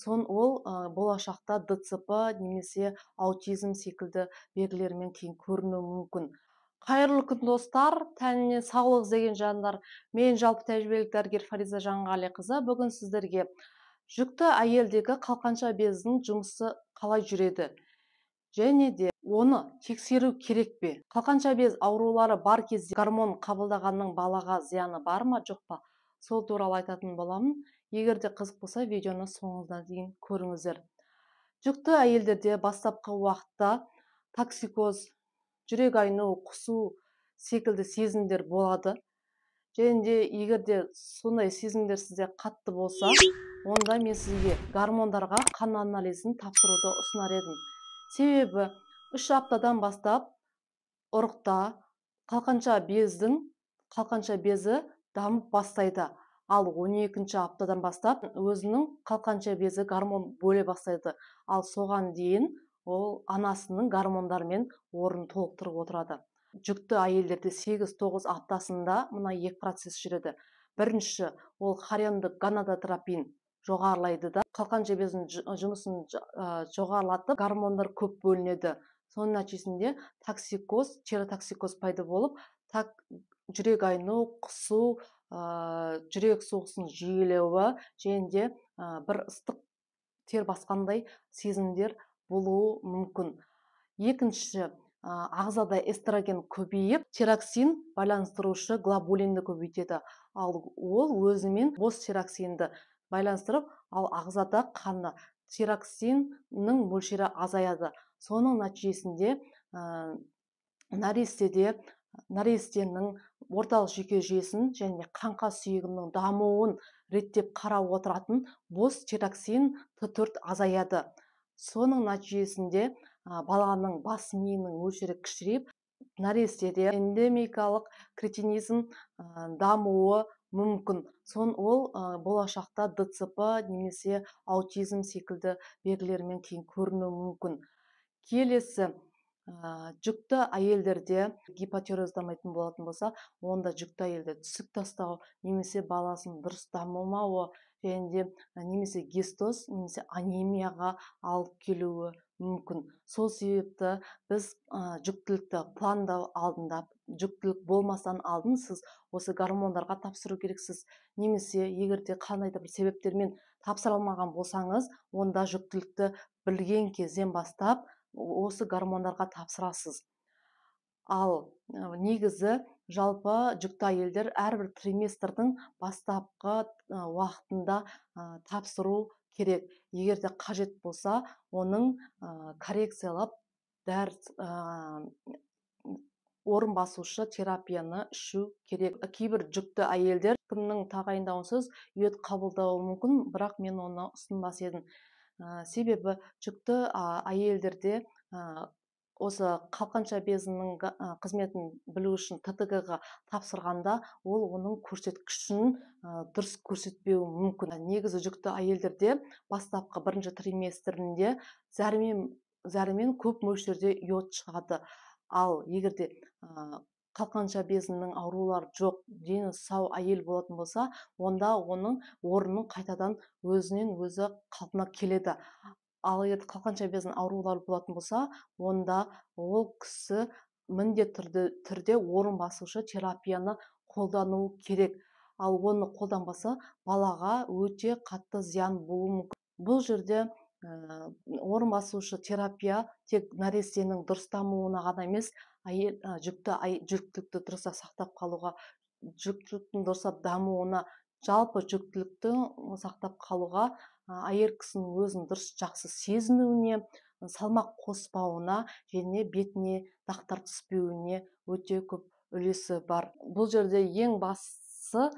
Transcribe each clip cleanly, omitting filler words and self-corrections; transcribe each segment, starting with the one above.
ол болашақта ДЦП немесе аутизм секілді белгілермен кейін көрінуі мүмкін. Қайырлы күн достар, тәніне саулық іздеген жандар. Мен жалпы тәжірибелік дәрігер Фариза Жанғалиқызы. Бүгін сіздерге жүкті әйелдегі қалқанша бездің жұмысы қалай жүреді және де оны тексеру керек пе? Қалқанша без аурулары бар кезде гормон қабылдағанның балаға зияны бар ма, жоқ па? Сол туралы айтатын боламын. Егер де қызық болса, видеоны соңына дейін көріңіздер. Жүкті әйелдерде бастапқы уақытта токсикоз, жүрек айну, құсу секілді сезімдер болады. Және де егер де сондай сезімдер сізде қатты болса, онда мен сізге гормондарға қан анализін тапсыруды ұсынар едім. Себебі 3 аптадан бастап ұрықта қалқанша безі дамып бастайды. Ал 12-ші аптадан бастап өзінің қалқанша безі гормон бөле бастайды. Ал соған дейін ол анасының гормондарымен орнын толықтырып отырады. Жүкті әйелдерде 8-9 аптасында мына 2 процесс жүреді. Бірінші, ол хормондық гонадотропин жоғарылайды да, қалқанша бездің жұмысын жоғарылатып, гормондар көп бөлінеді. Соның нәтижесінде токсикоз, тиреотоксикоз пайда болып, жүрек айну, құсу, жүрек соғысының жиілеуі және де бір ыстық тер басқандай сезімдер болуы мүмкін. Екінші, ағзада эстроген көбейіп, тироксин байланыстырушы глобулинді көбейтеді. Ал ол өзімен бос тироксинді байланыстырып, ал ағзада қанды тироксиннің мөлшері азаяды. Соның нәтижесінде нәрестенің орталық жүйке жүйесін және қаңқа сүйегінің дамуын реттеп қарап отыратын бос тироксин Т4 азаяды. Соның нәтижесінде баланың бас миының мөлшері кішірейіп, нәрестеде эндемикалық кретинизм дамуы мүмкін. Ол болашақта ДЦП немесе аутизм секілді белгілермен кейін көрінуі мүмкін. Келесі, жүкті әйелдерде гипотиреоздамайтын болатын болса, онда жүкті әйелде түсік тастау, немесе баласының дұрыс дамымауы, және де немесе гистоз, немесе анемияға алып келуі мүмкін. Сол себепті біз жүктілікті пландау алдында, жүктілік болмастан алдын сіз осы гормондарға тапсыру керексіз. Немесе егерде қандай да бір себептермен тапсыра алмаған болсаңыз, онда жүктілікті білген кезден бастап осы гормондарға тапсырасыз. Ал негізі жалпы жүкті әйелдер әрбір триместрдің бастапқы уақытында тапсыру керек. Егер де қажет болса, оның коррекциялап орын басушы терапияны ішу керек. Кейбір жүкті әйелдер кімнің тағайындауынсыз ет қабылдауы мүмкін, бірақ мен оны ұсынбас едім. Себебі жүкті әйелдерде осы қалқанша безінің қызметін білу үшін ТТГ-ға тапсырғанда, ол оның көрсеткішін дұрыс көрсетпеуі мүмкін. Негізі жүкті әйелдерде бастапқы 1-ші триместрінде зәрімен көп мөлшерде йод шығады. Ал егерде қалқанша безінің аурулары жоқ, дені сау әйел болатын болса, онда оның орнын қайтадан өзінен өзі қалпына келеді. Ал егер қалқанша безінің аурулары болатын болса, онда ол кісі міндетті түрде орын басушы терапияны қолдану керек. Ал оны қолданбаса, балаға өте қатты зиян болуы мүмкін. Бұл жерде орын басушы терапия тек нәрестенің дұрыс дамуына ғана емес, жүктілікті дұрыс сақтап қалуға, жүктіліктің дұрыс дамуына, жалпы жүктілікті сақтап қалуға, әйел кісінің өзін дұрыс жақсы сезінуіне, салмақ қоспауына және бетіне дақтар түспеуіне өте көп үлесі бар. Бұл жерде ең бастысы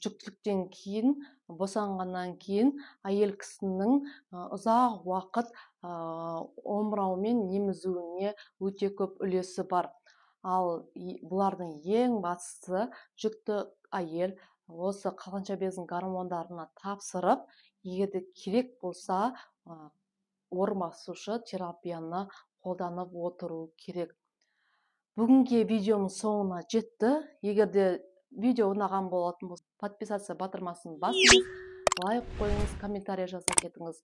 жүктіліктен кейін, босанғаннан кейін әйел кісінің ұзақ уақыт омыраумен емізуіне өте көп үлесі бар. Ал бұлардың ең бастысы жүкті әйел осы қалқанша бездің гормондарына тапсырып, егерде керек болса, орын басушы терапияны қолданып отыру керек. Бүгінгі видеомыз соңына жетті. Егерде видео ұнаған болатын болса, подписация батырмасын басыңыз. лайк қойыңыз, комментарий жаза кетіңіз.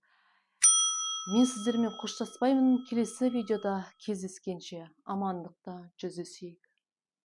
Мен сіздермен қоштаспаймын. Келесі видеода кездескенше амандықта жүздесейік.